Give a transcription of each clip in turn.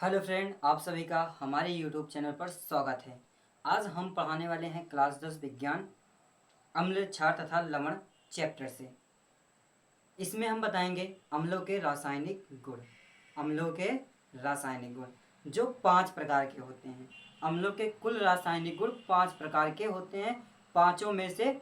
Hello friend, आप सभी का हमारे यूट्यूब चैनल पर स्वागत है। आज हम पढ़ाने वाले हैं क्लास 10 विज्ञान अम्ल क्षार तथा लवण चैप्टर से। इसमें हम बताएंगे अम्लों के रासायनिक गुण। अम्लों के रासायनिक गुण जो 5 प्रकार के होते हैं। अम्लों के कुल रासायनिक गुण 5 प्रकार के होते हैं। पाँचों में से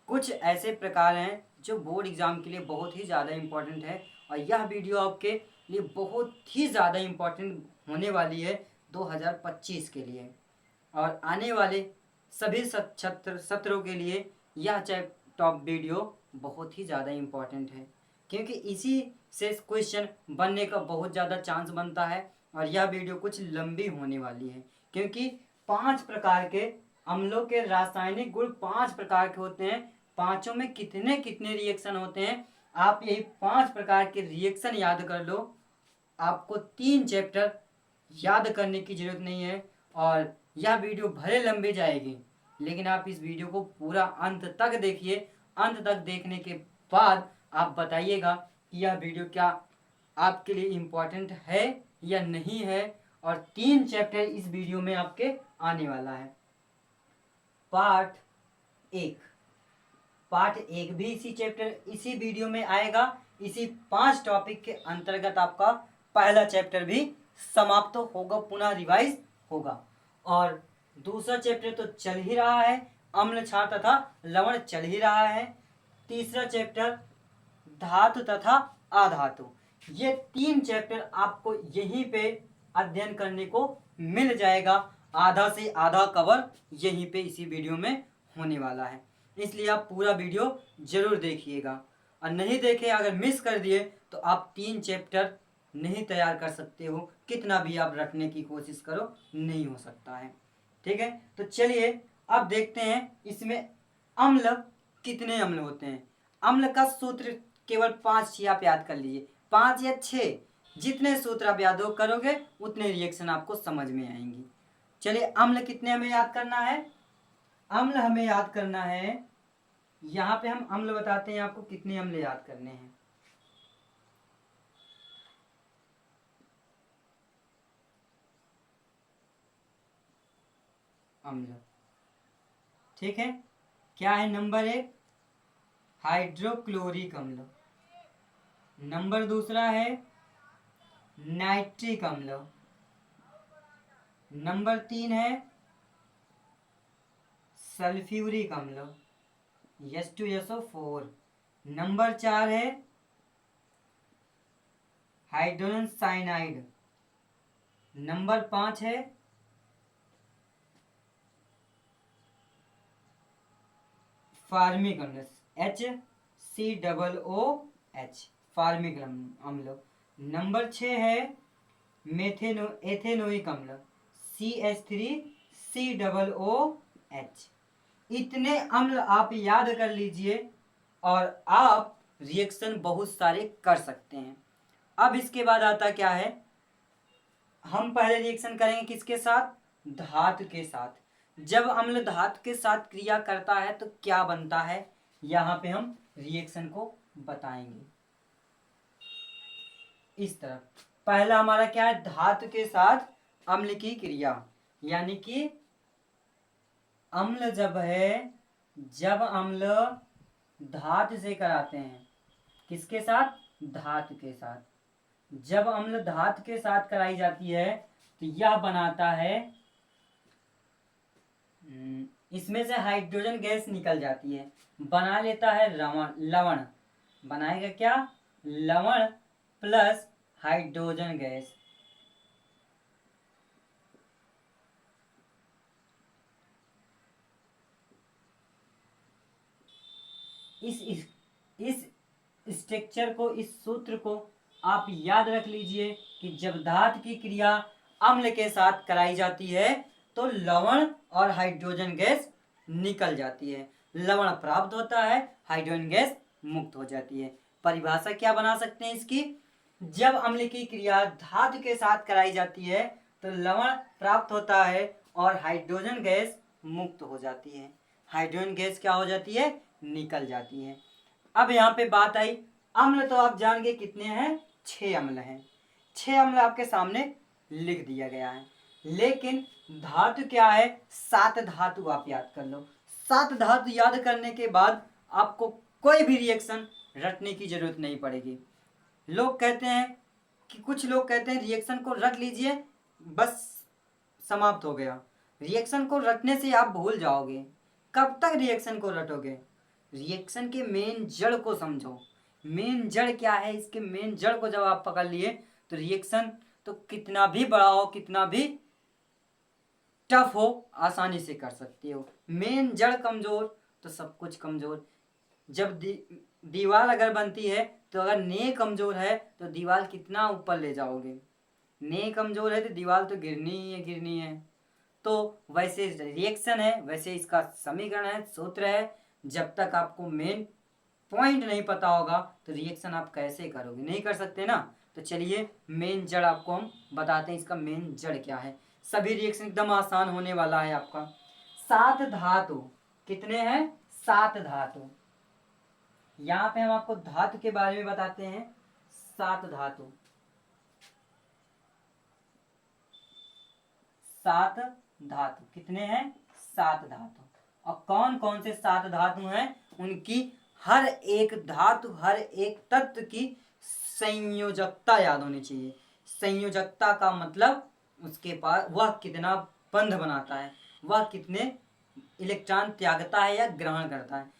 कुछ ऐसे प्रकार हैं जो बोर्ड एग्जाम के लिए बहुत ही ज़्यादा इम्पोर्टेंट है, और यह वीडियो आपके लिए बहुत ही ज़्यादा इम्पोर्टेंट होने वाली है 2025 के लिए और आने वाले सभी सत्रों के लिए। यह टॉप वीडियो बहुत ही ज़्यादा इम्पोर्टेंट है, क्योंकि इसी से क्वेश्चन बनने का बहुत ज़्यादा चांस बनता है। और यह वीडियो कुछ लंबी होने वाली है, क्योंकि 5 प्रकार के अम्लों के रासायनिक गुण 5 प्रकार के होते हैं। पांचों में कितने कितने रिएक्शन होते हैं, आप यही 5 प्रकार के रिएक्शन याद कर लो। आपको 3 चैप्टर याद करने की जरूरत नहीं है, और यह वीडियो भले लंबी जाएगी, लेकिन आप इस वीडियो को पूरा अंत तक देखिए। अंत तक देखने के बाद आप बताइएगा कि यह वीडियो क्या आपके लिए इम्पोर्टेंट है या नहीं है। और 3 चैप्टर इस वीडियो में आपके आने वाला है। पार्ट 1 भी इसी चैप्टर इसी वीडियो में आएगा। इसी 5 टॉपिक के अंतर्गत आपका पहला चैप्टर भी समाप्त होगा, पुनः रिवाइज होगा। और दूसरा चैप्टर तो चल ही रहा है, अम्ल क्षार तथा लवण चल ही रहा है। तीसरा चैप्टर धातु तथा अधातु। ये 3 चैप्टर आपको यहीं पे अध्ययन करने को मिल जाएगा। आधा से आधा कवर यहीं पे इसी वीडियो में होने वाला है, इसलिए आप पूरा वीडियो जरूर देखिएगा। और नहीं देखे, अगर मिस कर दिए तो आप 3 चैप्टर नहीं तैयार कर सकते हो, कितना भी आप रटने की कोशिश करो नहीं हो सकता है। ठीक है, तो चलिए अब देखते हैं इसमें अम्ल कितने अम्ल होते हैं। अम्ल का सूत्र केवल 5 आप याद कर लीजिए, 5 या 6, जितने सूत्र आप याद करोगे उतने रिएक्शन आपको समझ में आएंगी। चलिए, अम्ल कितने हमें याद करना है। अम्ल हमें याद करना है, यहाँ पे हम अम्ल बताते हैं आपको कितने अम्ल याद करने हैं। अम्ल, ठीक है, क्या है। नंबर 1 हाइड्रोक्लोरिक अम्ल, नंबर दूसरा है नाइट्रिक अम्ल, नंबर 3 है सल्फ्यूरिक अम्ल H2SO4, नंबर 4 है हाइड्रोजन साइनाइड, नंबर 5 है फार्मिक अम्ल HCOOH फार्मिक अम्ल, नंबर 6 है एथेनोइक अम्ल CH3COOH। इतने अम्ल आप याद कर लीजिए और आप रिएक्शन बहुत सारे कर सकते हैं। अब इसके बाद आता क्या है, हम पहले रिएक्शन करेंगे किसके साथ, धातु के साथ। जब अम्ल धातु के साथ क्रिया करता है तो क्या बनता है, यहाँ पे हम रिएक्शन को बताएंगे। इस तरफ पहला हमारा क्या है, धातु के साथ अम्ल की क्रिया, यानी कि अम्ल जब अम्ल धातु से कराते हैं, किसके साथ, धातु के साथ। जब अम्ल धातु के साथ कराई जाती है तो यह बनाता है, इसमें से हाइड्रोजन गैस निकल जाती है, बना लेता है लवण। बनाएगा क्या, लवण प्लस हाइड्रोजन गैस। इस स्ट्रक्चर को, इस सूत्र को आप याद रख लीजिए कि जब धातु की क्रिया अम्ल के साथ कराई जाती है तो लवण और हाइड्रोजन गैस निकल जाती है, लवण प्राप्त होता है, हाइड्रोजन गैस मुक्त हो जाती है। परिभाषा क्या बना सकते हैं इसकी, जब अम्ल की क्रिया धातु के साथ कराई जाती है तो लवण प्राप्त होता है और हाइड्रोजन गैस मुक्त हो जाती है। हाइड्रोजन गैस क्या हो जाती है, निकल जाती है। अब यहाँ पे बात आई, अम्ल तो आप जान गए कितने हैं, 6 अम्ल हैं। 6 अम्ल आपके सामने लिख दिया गया है। लेकिन धातु क्या है, 7 धातु आप याद कर लो। 7 धातु याद करने के बाद आपको कोई भी रिएक्शन रटने की जरूरत नहीं पड़ेगी। लोग कहते हैं कि कुछ लोग कहते हैं रिएक्शन को रट लीजिए बस समाप्त हो गया। रिएक्शन को रटने से आप भूल जाओगे। कब तक रिएक्शन को रटोगे? रिएक्शन के मेन जड़ को समझो। मेन जड़ क्या है, इसके मेन जड़ को जब आप पकड़ लिए तो रिएक्शन तो कितना भी बड़ा हो, कितना भी टफ हो, आसानी से कर सकते हो। मेन जड़ कमजोर तो सब कुछ कमजोर। जब दीवार अगर बनती है तो अगर ने कमजोर है तो दीवार कितना ऊपर ले जाओगे। ने कमजोर है तो दीवार तो गिरनी ही है, गिरनी है। तो वैसे रिएक्शन है, वैसे इसका समीकरण है, सूत्र है। जब तक आपको मेन पॉइंट नहीं पता होगा तो रिएक्शन आप कैसे करोगे, नहीं कर सकते ना। तो चलिए मेन जड़ आपको हम बताते हैं, इसका मेन जड़ क्या है। सभी रिएक्शन एकदम आसान होने वाला है आपका। 7 धातु कितने हैं? 7 धातु। यहाँ पे हम आपको धातु के बारे में बताते हैं। 7 धातु, 7 धातु कितने हैं? 7 धातु। और कौन कौन से 7 धातु हैं, उनकी हर एक धातु, हर एक तत्व की संयोजकता याद होनी चाहिए। संयोजकता का मतलब उसके पास वह कितना बंध बनाता है, वह कितने इलेक्ट्रॉन त्यागता है या ग्रहण करता है।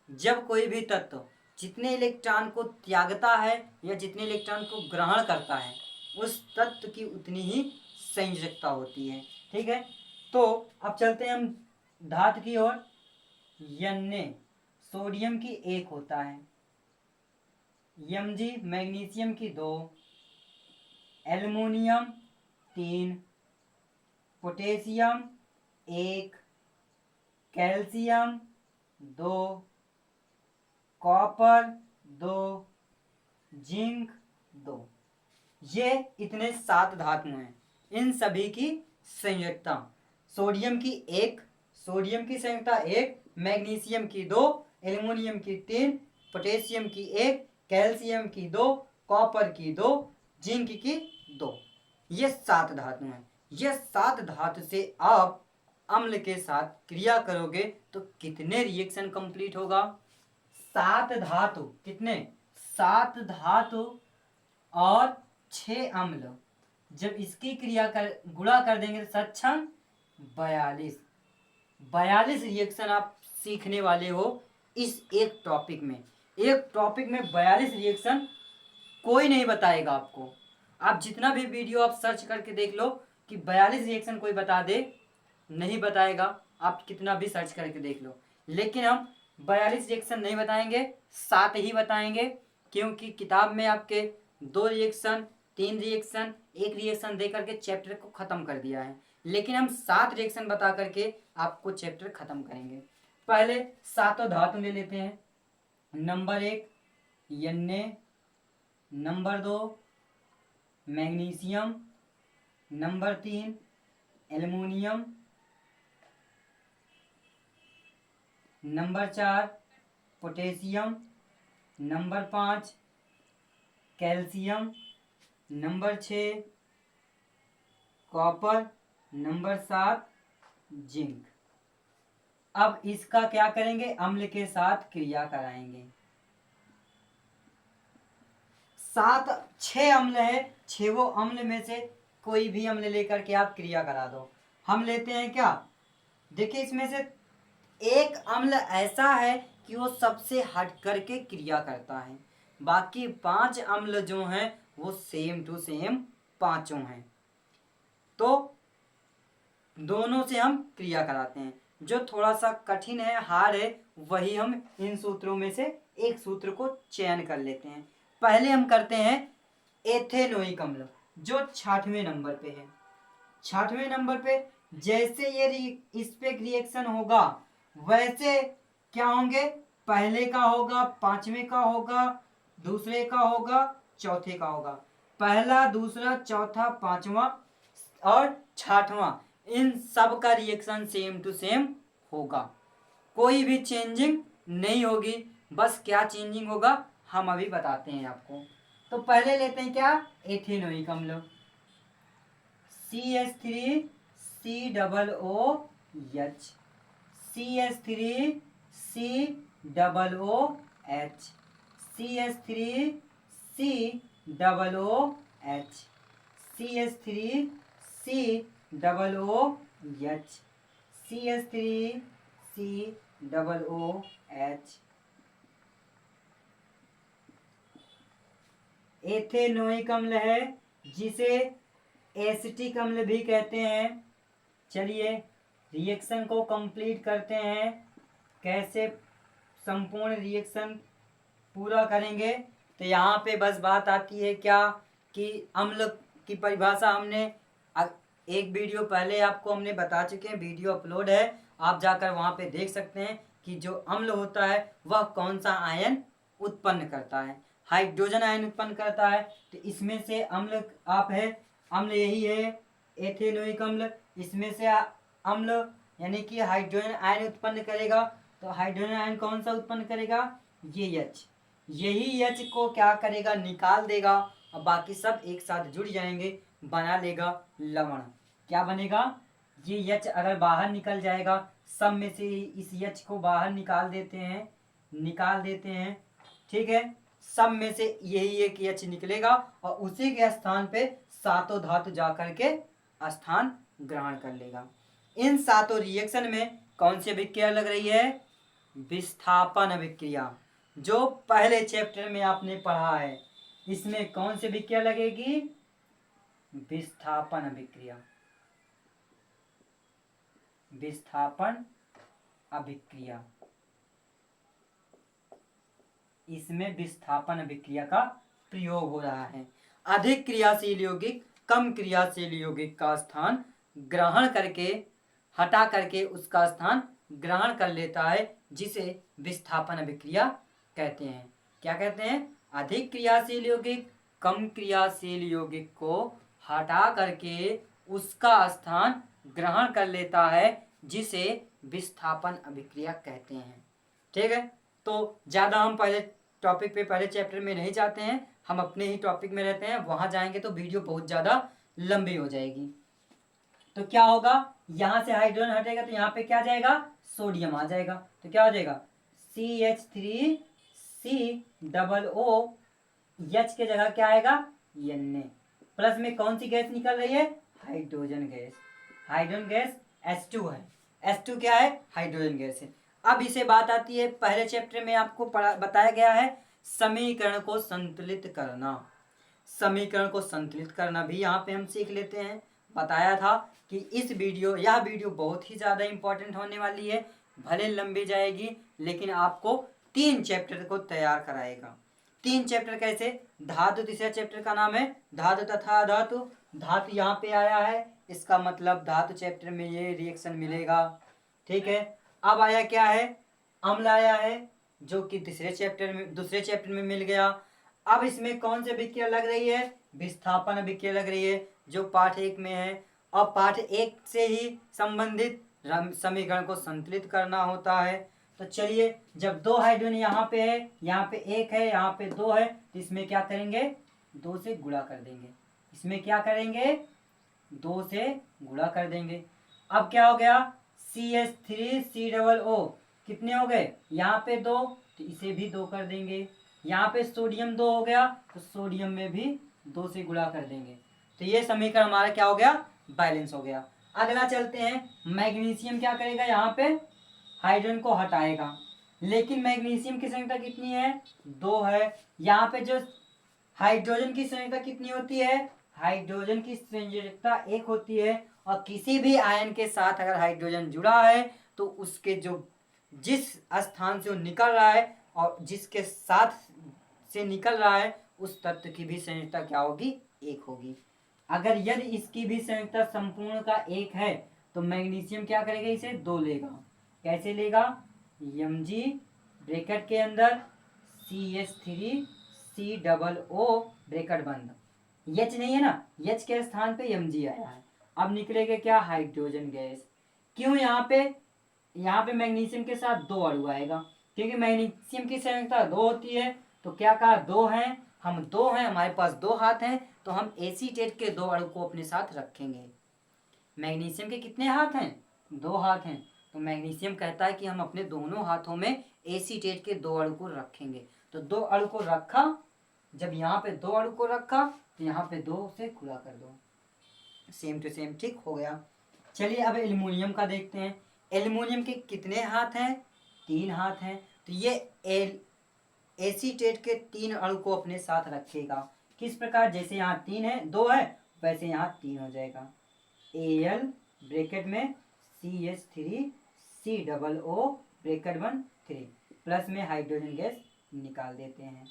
जब कोई भी तत्व जितने इलेक्ट्रॉन को त्यागता है या जितने इलेक्ट्रॉन को ग्रहण करता है, उस तत्व की उतनी ही संयोजकता होती है। ठीक है, तो अब चलते हैं हम धातु की ओर। Na सोडियम की 1 होता है, Mg मैग्नीशियम की 2, aluminium 3, potassium 1, calcium 2, copper 2, zinc 2। ये इतने 7 धातु हैं। इन सभी की संयोजकता सोडियम की 1, सोडियम की संयोजकता 1, मैग्नीशियम की 2, एल्युमिनियम की 3, पोटेशियम की 1, कैल्शियम की 2, कॉपर की 2, जिंक की 2। ये 7 धातु हैं। ये 7 धातु से आप अम्ल के साथ क्रिया करोगे तो कितने रिएक्शन कंप्लीट होगा? 7 धातु कितने? 7 धातु और 6 अम्ल, जब इसकी क्रिया कर गुणा कर देंगे तो सक्षम 42 रिएक्शन आप सीखने वाले हो इस एक टॉपिक में। एक टॉपिक में 42 रिएक्शन कोई नहीं बताएगा आपको। आप जितना भी वीडियो आप सर्च करके देख लो कि 42 रिएक्शन कोई बता दे, नहीं बताएगा। आप कितना भी सर्च करके देख लो, लेकिन हम 42 रिएक्शन नहीं बताएंगे, 7 ही बताएंगे। क्योंकि किताब में आपके 2 रिएक्शन, 3 रिएक्शन, 1 रिएक्शन दे करके चैप्टर को ख़त्म कर दिया है। लेकिन हम 7 रिएक्शन बता करके आपको चैप्टर ख़त्म करेंगे। पहले 7 धातु ले लेते हैं। Number 1 Na, number 2 magnesium, number 3 aluminium, number 4 potassium, number 5 calcium, number 6 copper, number 7 zinc. अब इसका क्या करेंगे? अम्ल के साथ क्रिया कराएंगे। 6 अम्ल है, 6 अम्ल में से कोई भी अम्ल लेकर के आप क्रिया करा दो। हम लेते हैं क्या? देखिए, इसमें से एक अम्ल ऐसा है कि वो सबसे हट करके क्रिया करता है। बाकी 5 अम्ल जो हैं वो सेम टू सेम पांचों हैं। तो दोनों से हम क्रिया कराते हैं। जो थोड़ा सा कठिन है, हार्ड है, वही हम इन सूत्रों में से एक सूत्र को चयन कर लेते हैं। पहले हम करते हैं एथेनोइक अम्ल, जो 6वें नंबर पे है। 6वें नंबर पे जैसे ये इस पे रिएक्शन होगा वैसे क्या होंगे? पहले का होगा, 5वें का होगा, दूसरे का होगा, चौथे का होगा। पहला, दूसरा, चौथा, 5वां और 6वां, इन सब का रिएक्शन सेम टू सेम होगा। कोई भी चेंजिंग नहीं होगी। बस क्या चेंजिंग होगा हम अभी बताते हैं आपको। तो पहले लेते हैं क्या? एथेनोइक अम्ल। CH3COOH, CH3COOH, CH3COOH, CH3COOH, CH3COOH। Ethanoic अम्ल है जिसे एसिटिक अम्ल भी कहते हैं। चलिए रिएक्शन को कंप्लीट करते हैं। कैसे संपूर्ण रिएक्शन पूरा करेंगे, तो यहाँ पे बस बात आती है क्या कि अम्ल की परिभाषा हमने एक वीडियो पहले आपको हमने बता चुके हैं, वीडियो अपलोड है, आप जाकर वहाँ पे देख सकते हैं कि जो अम्ल होता है वह कौन सा आयन उत्पन्न करता है। हाइड्रोजन आयन उत्पन्न करता है। तो इसमें से अम्ल आप है, अम्ल यही है एथेनोइक अम्ल। इसमें से अम्ल यानी कि हाइड्रोजन आयन उत्पन्न करेगा। तो हाइड्रोजन आयन कौन सा उत्पन्न करेगा, ये H। यही H को क्या करेगा, निकाल देगा और बाकी सब एक साथ जुड़ जाएंगे, बना लेगा लवण। क्या बनेगा, ये H अगर बाहर निकल जाएगा, सब में से इस H को बाहर निकाल देते हैं, ठीक है। सब में से यही एक H निकलेगा और उसी के स्थान पे सातों धातु जाकर के स्थान ग्रहण कर लेगा। इन सातों रिएक्शन में कौन सी अभिक्रिया लग रही है, विस्थापन अभिक्रिया, जो पहले चैप्टर में आपने पढ़ा है। इसमें कौन सी अभिक्रिया लगेगी, विस्थापन अभिक्रिया, विस्थापन अभिक्रिया। इसमें विस्थापन अभिक्रिया का प्रयोग हो रहा है। अधिक क्रियाशील यौगिक कम क्रियाशील यौगिक का स्थान ग्रहण करके, हटा करके उसका स्थान ग्रहण कर लेता है, जिसे विस्थापन अभिक्रिया कहते हैं। क्या कहते हैं, अधिक क्रियाशील यौगिक कम क्रियाशील यौगिक को हटा करके उसका स्थान ग्रहण कर लेता है, जिसे विस्थापन अभिक्रिया कहते हैं। ठीक है, तो ज़्यादा हम पहले टॉपिक पे, पहले चैप्टर में नहीं जाते हैं, हम अपने ही टॉपिक में रहते हैं। वहां जाएंगे तो वीडियो बहुत ज़्यादा लंबी हो जाएगी। तो क्या होगा, यहाँ से हाइड्रोजन हटेगा तो यहाँ पे क्या जाएगा, सोडियम आ जाएगा। तो क्या हो जाएगा, CH3COOH के जगह क्या आएगा, Na। प्लस में कौन सी गैस निकल रही है, hydrogen gas. Hydrogen gas H2 है। H2 क्या है, हाइड्रोजन गैस है। अब इसे बात आती है, पहले चैप्टर में आपको बताया गया है समीकरण को संतुलित करना। समीकरण को संतुलित करना भी यहाँ पे हम सीख लेते हैं। बताया था कि यह वीडियो बहुत ही ज़्यादा इम्पोर्टेंट होने वाली है। भले लंबी जाएगी लेकिन आपको 3 चैप्टर को तैयार कराएगा। 3 चैप्टर कैसे, धातु तीसरा चैप्टर का नाम है धातु तथा अधातु। धातु यहाँ पे आया है, इसका मतलब धातु चैप्टर में ये रिएक्शन मिलेगा। ठीक है, अब आया क्या है, अम्ल आया है, जो कि दूसरे चैप्टर में मिल गया। अब इसमें कौन सी अभिक्रिया लग रही है, विस्थापन अभिक्रिया लग रही है, जो पाठ 1 में है। और पाठ 1 से ही संबंधित समीकरण को संतुलित करना होता है। तो चलिए, जब 2 हाइड्रोजन यहाँ पे है, यहाँ पे 1 है, यहाँ पे 2 है, तो इसमें क्या करेंगे, 2 से गुणा कर देंगे। इसमें क्या करेंगे, 2 से गुणा कर देंगे। अब क्या हो गया, CH3COO कितने हो गए, यहाँ पे 2, तो इसे भी 2 कर देंगे। यहाँ पे सोडियम 2 हो गया, तो सोडियम में भी 2 से गुणा कर देंगे। तो ये समीकरण हमारा क्या हो गया, बैलेंस हो गया। अगला चलते हैं, मैग्नीशियम क्या करेगा, यहाँ पे हाइड्रोजन को हटाएगा, लेकिन मैग्नीशियम की संख्या कितनी है, 2 है। यहाँ पे जो हाइड्रोजन की संख्या कितनी होती है, हाइड्रोजन की संयोजकता 1 होती है। और किसी भी आयन के साथ अगर हाइड्रोजन जुड़ा है तो उसके जिस स्थान से वो निकल रहा है और जिसके साथ से निकल रहा है उस तत्व की भी संयोजकता क्या होगी, 1 होगी। अगर यदि इसकी भी संयोजकता संपूर्ण का 1 है तो मैग्नीशियम क्या करेगा, इसे 2 लेगा। कैसे लेगा, Mg ब्रैकेट के अंदर CH3COO ब्रैकेट बंद, H नहीं है ना, H के स्थान पे Mg आया है। अब निकलेगा क्या, हाइड्रोजन गैस। क्यों, यहाँ पे मैग्नीशियम के साथ 2 अणु आएगा, क्योंकि मैग्नीशियम की संयोजकता 2 होती है। तो क्या कहा, 2 हैं, हम 2 हैं, हमारे पास 2 हाथ हैं, तो हम एसीटेट के 2 अणु को अपने साथ रखेंगे। मैग्नीशियम के कितने हाथ हैं? 2 हाथ हैं। तो मैग्नीशियम कहता है कि हम अपने दोनों हाथों में एसीटेट के 2 अणु को रखेंगे। तो 2 अणु को रखा, जब यहाँ पे 2 अणु को रखा तो यहाँ पे 2 से गुणा कर दो, सेम टू सेम, ठीक हो गया। चलिए अब एल्युमिनियम का देखते हैं। एल्युमिनियम के कितने हाथ हैं? 3 हाथ हैं। तो ये एसीटेट के 3 अणु को अपने साथ रखेगा। किस प्रकार? जैसे यहाँ 3 है, 2 है, वैसे यहाँ 3 हो जाएगा। Al ब्रैकेट में CH3COO ब्रैकेट 1 3 प्लस में हाइड्रोजन गैस निकाल देते हैं।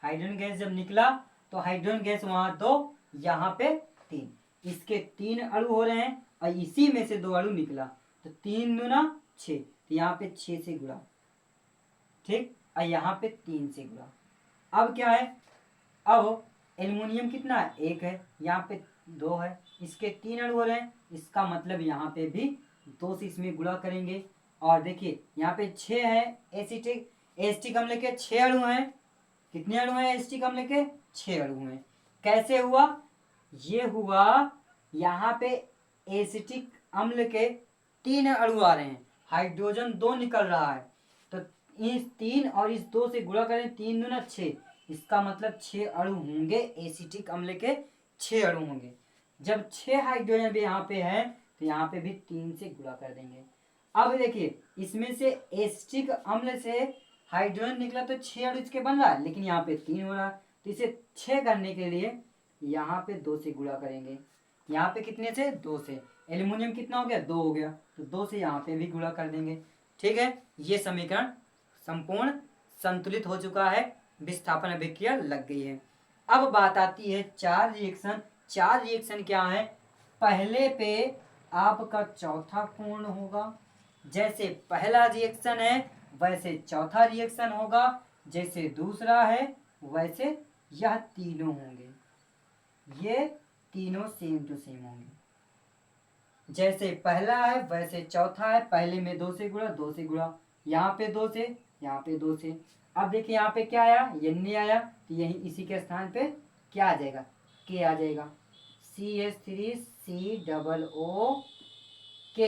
हाइड्रोजन गैस जब निकला तो हाइड्रोजन गैस वहाँ 2, यहाँ पे 3, इसके 3 अणु हो रहे हैं और इसी में से 2 अणु निकला। तो 3 दूना 6, तो यहाँ पे 6 से गुणा, ठीक, और यहाँ पे 3 से गुणा। अब क्या है? अब एल्युमिनियम कितना है? 1 है, यहाँ पे 2 है, इसके 3 अणु हो रहे हैं, इसका मतलब यहाँ पे भी 2 से इसमें गुणा करेंगे। और देखिए यहाँ पे 6 है, एसिटिक अम्ल के 6 अणु हैं। कितने अणु हैं एसिटिक अम्ल के? 6 अणु हैं। कैसे हुआ? ये हुआ, यहाँ पे एसिटिक अम्ल के 3 अणु आ रहे हैं, हाइड्रोजन 2 निकल रहा है, तो इस 3 और इस 2 से गुणा करें, 3 दूना 6, इसका मतलब 6 अणु होंगे, एसिटिक अम्ल के 6 अणु होंगे। जब 6 हाइड्रोजन भी यहाँ पे है तो यहाँ पे भी 3 से गुणा कर देंगे। अब देखिए इसमें से एसिटिक अम्ल से हाइड्रोजन निकला तो 6 अणु इसके बन रहा है, लेकिन यहाँ पे 3 हो रहा है, तो इसे 6 करने के लिए यहाँ पे 2 से गुणा करेंगे। यहाँ पे कितने से? 2 से। एल्युमिनियम कितना हो गया? 2 हो गया, तो 2 से यहाँ पे भी गुणा कर देंगे। ठीक है, ये समीकरण संपूर्ण संतुलित हो चुका है, विस्थापन अभिक्रिया लग गई है। अब बात आती है 4 रिएक्शन। 4 रिएक्शन क्या है? पहले पे आपका चौथा पूर्ण होगा, जैसे पहला रिएक्शन है वैसे चौथा रिएक्शन होगा, जैसे दूसरा है वैसे यह तीनों होंगे, ये तीनों सेम टू सेम होंगे। जैसे पहला है वैसे चौथा है, पहले में 2 से गुणा, 2 से गुणा, यहाँ पे 2 से, यहाँ पे 2 से। अब देखिए यहाँ पे क्या आया? N आया, तो यही इसी के स्थान पे क्या आ जाएगा? K आ जाएगा। CH3COO K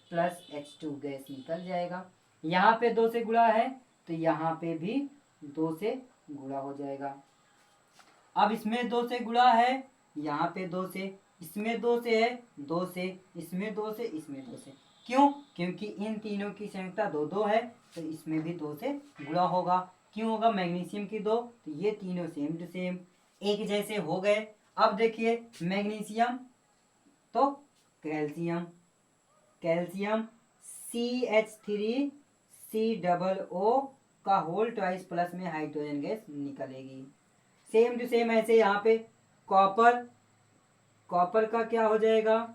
plus H2 gas निकल जाएगा। यहाँ पे 2 से गुणा है तो यहाँ पे भी 2 से गुणा हो जाएगा। अब इसमें 2 से गुणा है, यहाँ पे 2 से, इसमें 2 से है, 2 से, इसमें 2 से, इसमें 2 से। क्यों? क्योंकि इन तीनों की संख्या 2 2 है, तो इसमें भी 2 से गुणा होगा। क्यों होगा? मैग्नीशियम की 2, तो ये तीनों सेम टू सेम एक जैसे हो गए। अब देखिए मैग्नीशियम तो कैल्शियम, कैल्शियम CH3COO का होल ट्वाइस प्लस में हाइड्रोजन गैस निकलेगी। सेम टू सेम ऐसे यहाँ पे कॉपर, कॉपर का क्या हो जाएगा?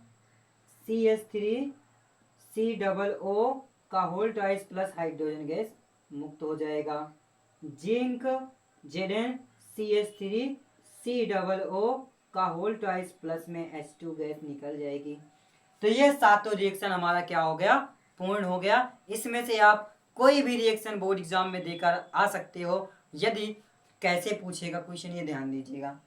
CH3COO का whole twice plus hydrogen gas मुक्त हो जाएगा। जिंक ZnCH3COO का होल ट्वाइस प्लस में H2 गैस निकल जाएगी। तो ये सातों रिएक्शन हमारा क्या हो गया? पूर्ण हो गया। इसमें से आप कोई भी रिएक्शन बोर्ड एग्जाम में देकर आ सकते हो। यदि कैसे पूछेगा क्वेश्चन, ये ध्यान दीजिएगा।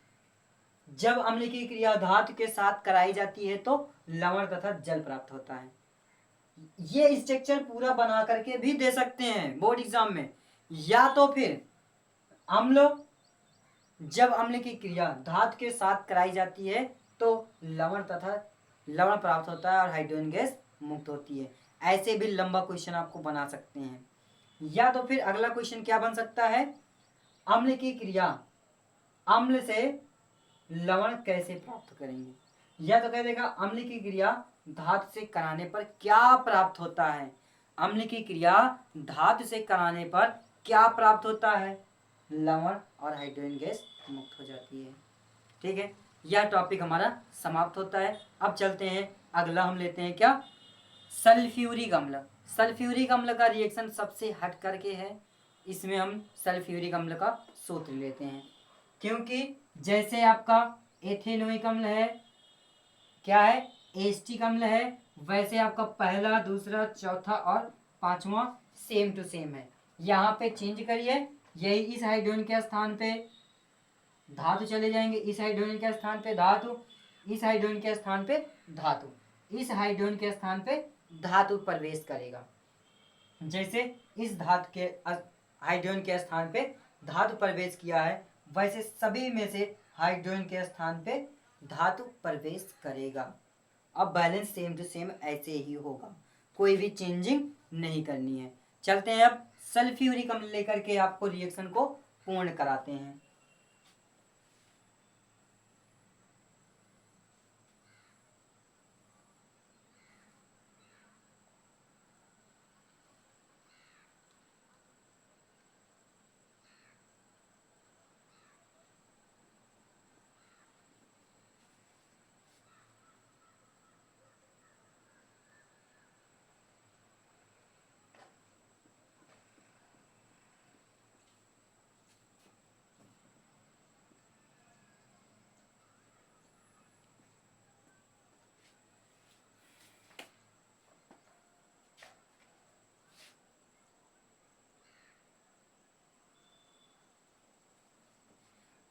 जब अम्ल की क्रिया धातु के साथ कराई जाती है तो लवण तथा जल प्राप्त होता है। ये स्ट्रक्चर पूरा बना करके भी दे सकते हैं बोर्ड एग्जाम में। या तो फिर अम्ल, जब अम्ल की क्रिया धातु के साथ कराई जाती है तो लवण प्राप्त होता है और हाइड्रोजन गैस मुक्त होती है। ऐसे भी लंबा क्वेश्चन आपको बना सकते हैं। या तो फिर अगला क्वेश्चन क्या बन सकता है? अम्ल की क्रिया, अम्ल से लवण कैसे प्राप्त करेंगे? या तो कह देगा अम्ल की क्रिया धातु से कराने पर क्या प्राप्त होता है? अम्ल की क्रिया धातु से कराने पर क्या प्राप्त होता है? लवण और हाइड्रोजन गैस मुक्त हो जाती है। ठीक है, यह टॉपिक हमारा समाप्त होता है। अब चलते हैं, अगला हम लेते हैं क्या? सल्फ्यूरिक अम्ल। सल्फ्यूरिक अम्ल का रिएक्शन सबसे हट करके है। इसमें हम सल्फ्यूरिक अम्ल का सूत्र लेते हैं, क्योंकि जैसे आपका एथेनोइक अम्ल है, क्या है? एस्टिक अम्ल है, वैसे आपका पहला, दूसरा, चौथा और पांचवा सेम टू सेम है। यहाँ पे चेंज करिए, यही इस हाइड्रोजन के स्थान पे धातु चले जाएंगे, इस हाइड्रोजन के स्थान पे धातु, इस हाइड्रोजन के स्थान पे धातु, इस हाइड्रोजन के स्थान पे धातु प्रवेश करेगा। जैसे इस धातु के हाइड्रोजन के स्थान पे धातु प्रवेश किया है, वैसे सभी में से हाइड्रोजन के स्थान पे धातु प्रवेश करेगा। अब बैलेंस सेम टू सेम ऐसे ही होगा, कोई भी चेंजिंग नहीं करनी है। चलते हैं अब सल्फ्यूरिक अम्ल लेकर के आपको रिएक्शन को पूर्ण कराते हैं।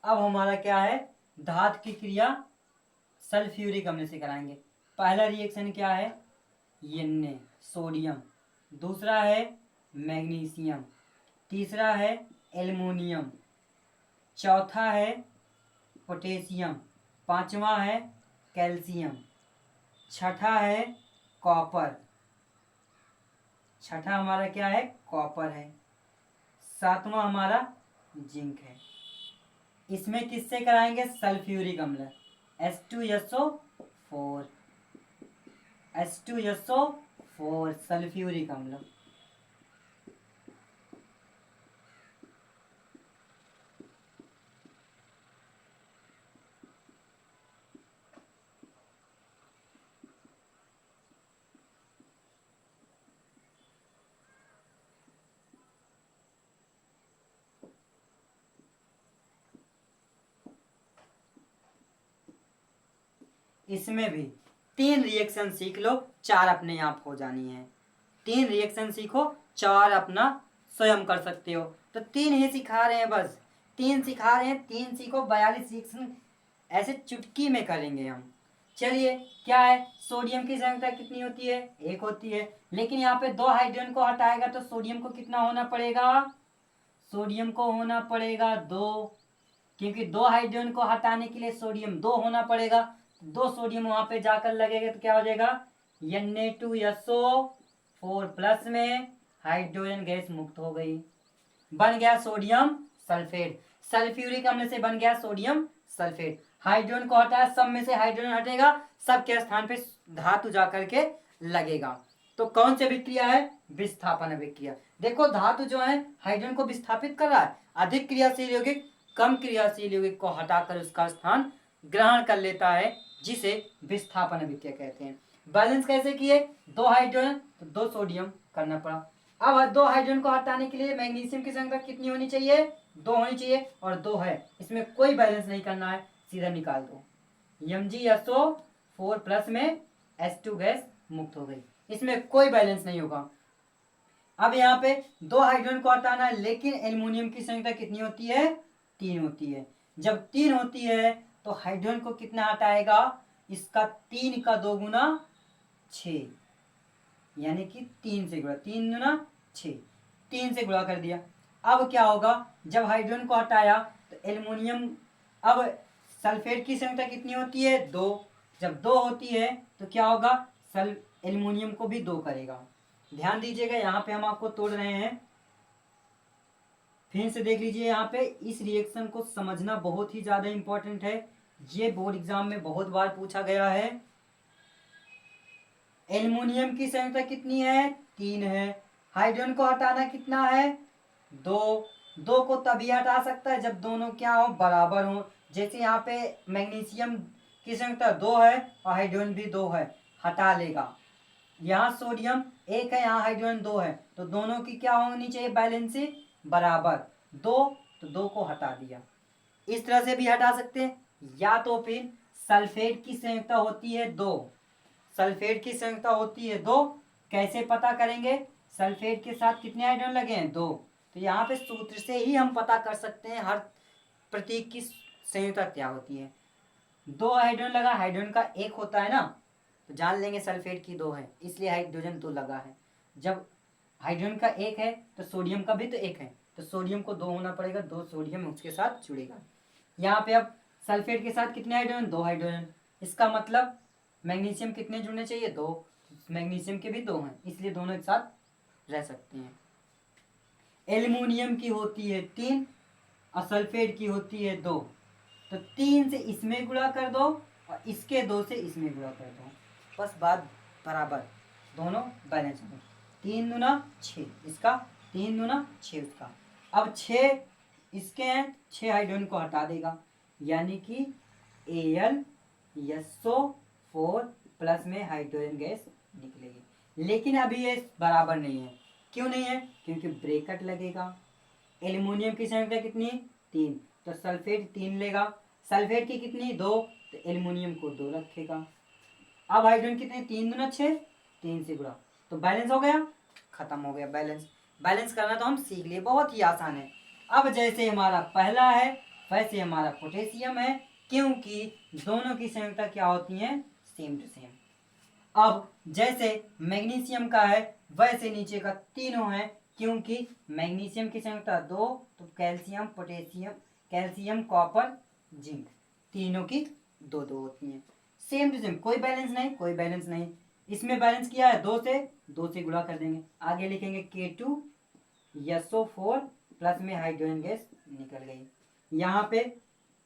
अब हमारा क्या है, धातु की क्रिया सल्फ्यूरिक अम्ल से कराएंगे। पहला रिएक्शन क्या है, Na सोडियम, दूसरा है मैग्नीशियम, तीसरा है एल्युमिनियम, चौथा है पोटेशियम, पांचवा है कैल्शियम, छठा है कॉपर, छठा हमारा क्या है, कॉपर है, सातवां हमारा जिंक है। इसमें किससे कराएंगे, सल्फ्यूरिक अम्ल, H2SO4, H2SO4 सल्फ्यूरिक अम्ल। इसमें भी 3 रिएक्शन सीख लो, 4 अपने आप हो जानी है। 3 रिएक्शन सीखो, 4 अपना स्वयं कर सकते हो। तो 3 ही सिखा रहे हैं, बस 3 सिखा रहे हैं, 3 सीखो, 42 रिएक्शन ऐसे चुटकी में करेंगे हम। चलिए, क्या है, सोडियम की संख्या कितनी होती है, 1 होती है, लेकिन यहाँ पे 2 हाइड्रोजन को हटाएगा तो सोडियम को कितना होना पड़ेगा, सोडियम को होना पड़ेगा 2, क्योंकि 2 हाइड्रोजन को हटाने के लिए सोडियम 2 होना पड़ेगा। 2 सोडियम वहां पे जाकर लगेगा तो क्या हो जाएगा, Na2SO4 प्लस में हाइड्रोजन गैस मुक्त हो गई, बन गया सोडियम सल्फेट। सल्फ्यूरिक अम्ल से बन गया सोडियम सल्फेट। हाइड्रोजन को हटाया, सब में से हाइड्रोजन हटेगा, सबके स्थान पे धातु जाकर के लगेगा। तो कौन सी अभिक्रिया है, विस्थापन अभिक्रिया। देखो धातु जो है हाइड्रोजन को विस्थापित कर रहा है, अधिक क्रियाशील यौगिक कम क्रियाशील यौगिक को हटाकर उसका स्थान ग्रहण कर लेता है, जिसे विस्थापन अभिक्रिया कहते हैं। बैलेंस कैसे किए, 2 हाइड्रोजन तो 2 सोडियम करना पड़ा। अब 2 हाइड्रोजन को हटाने के लिए मैग्नीशियम की संख्या कितनी होनी चाहिए, 2 होनी चाहिए, और 2 है, इसमें कोई बैलेंस नहीं करना है, सीधा निकाल दो। MgSO4 प्लस में H2 गैस मुक्त हो गई, इसमें कोई बैलेंस नहीं होगा। अब यहाँ पे 2 हाइड्रोजन को हटाना है, लेकिन एल्युमिनियम की संख्या कितनी होती है, 3 होती है। जब 3 होती है तो हाइड्रोजन को कितना हटाएगा, इसका 3 का 2 गुना 6, यानी कि 3 से गुणा, 3 गुना 6, 3 से गुणा कर दिया। अब क्या होगा, जब हाइड्रोजन को हटाया तो एल्युमिनियम, अब सल्फेट की संख्या कितनी होती है, 2, जब 2 होती है तो क्या होगा, एल्युमिनियम को भी 2 करेगा। ध्यान दीजिएगा, यहाँ पे हम आपको तोड़ रहे हैं, फिर से देख लीजिए। यहाँ पे इस रिएक्शन को समझना बहुत ही ज्यादा इंपॉर्टेंट है, ये बोर्ड एग्जाम में बहुत बार पूछा गया है। एल्युमिनियम की संख्या कितनी है, 3 है, हाइड्रोजन को हटाना कितना है, 2, 2 को तभी हटा सकता है जब दोनों क्या हो, बराबर हो। जैसे यहाँ पे मैग्नीशियम की संख्या 2 है और हाइड्रोजन भी 2 है, हटा लेगा। यहाँ सोडियम 1 है, यहाँ हाइड्रोजन 2 है, तो दोनों की क्या होनी चाहिए, बैलेंस बराबर, 2 तो 2 को हटा दिया। इस तरह से भी हटा सकते हैं, या तो फिर सल्फेट की संख्या होती है 2, सल्फेट की संख्या होती है 2, कैसे पता करेंगे, सल्फेट के साथ कितने हाइड्रोजन लगे हैं, 2, तो यहाँ पे सूत्र से ही हम पता कर सकते हैं हर प्रतीक की संयुक्ता क्या होती है। दो हाइड्रोजन लगा, हाइड्रोजन का एक होता है ना, तो जान लेंगे सल्फेट की दो है, इसलिए हाइड्रोजन दो लगा है। जब हाइड्रोजन का एक है तो सोडियम का भी तो एक है, तो सोडियम को दो होना पड़ेगा, दो सोडियम उसके साथ जुड़ेगा। यहाँ पे अब सल्फेट के साथ कितने हाइड्रोजन, दो हाइड्रोजन, इसका मतलब मैग्नीशियम कितने जुड़ने चाहिए, दो, मैग्नीशियम के भी दो हैं, इसलिए दोनों एक साथ रह सकते हैं। एल्युमिनियम की होती है 3 और सल्फेट की होती है 2, तो 3 से इसमें गुणा कर दो और इसके 2 से इसमें गुणा कर दो, बस बात बराबर, दोनों बैलेंस हो। 3 दूना 6 इसका, 3 दूना 6 उसका। अब 6 इसके हैं, 6 हाइड्रोजन को हटा देगा, यानी कि Al4 प्लस में हाइड्रोजन गैस निकलेगी। लेकिन अभी ये बराबर नहीं है, क्यों नहीं है, क्योंकि ब्रैकेट लगेगा। एल्युमिनियम की संख्या कितनी, 3, तो सल्फेट 3 लेगा, सल्फेट की कितनी, 2, तो एल्युमिनियम को 2 रखेगा। अब हाइड्रोजन कितने, 3 दूना 6, 3 से गुणा, तो बैलेंस हो गया, खत्म हो गया बैलेंस। बैलेंस करना तो हम सीख लिए, बहुत ही आसान है। अब जैसे हमारा पहला है वैसे हमारा पोटेशियम है, क्योंकि दोनों की संयुक्ता क्या होती है, सेम टू सेम। अब जैसे मैग्नीशियम का है वैसे नीचे का तीनों है, क्योंकि मैग्नीशियम की संयुक्ता 2, तो calcium potassium, calcium copper zinc, तीनों की 2 2 होती हैं, सेम टू सेम, कोई बैलेंस नहीं, कोई बैलेंस नहीं। इसमें बैलेंस किया है 2 से गुणा कर देंगे, आगे लिखेंगे K2SO4 प्लस में हाइड्रोजन गैस निकल गई। यहाँ पे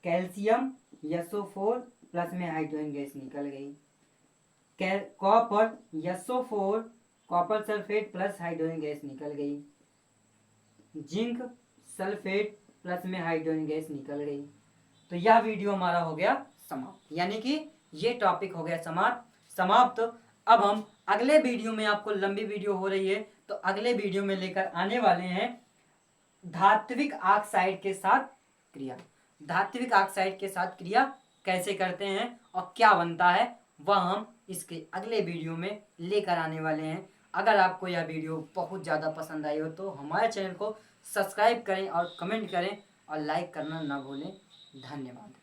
कैल्शियम SO4 प्लस में हाइड्रोजन गैस निकल गई। Copper SO4 copper sulphate plus hydrogen gas निकल गई। जिंक सल्फेट प्लस में हाइड्रोजन गैस निकल गई। तो यह वीडियो हमारा हो गया समाप्त, यानी कि ये टॉपिक हो गया समाप्त। अब हम अगले वीडियो में, आपको लंबी वीडियो हो रही है तो अगले वीडियो में लेकर आने वाले हैं धात्विक ऑक्साइड के साथ क्रिया। धात्विक ऑक्साइड के साथ क्रिया कैसे करते हैं और क्या बनता है, वह हम इसके अगले वीडियो में लेकर आने वाले हैं। अगर आपको यह वीडियो बहुत ज़्यादा पसंद आई हो तो हमारे चैनल को सब्सक्राइब करें और कमेंट करें और लाइक करना ना भूलें। धन्यवाद।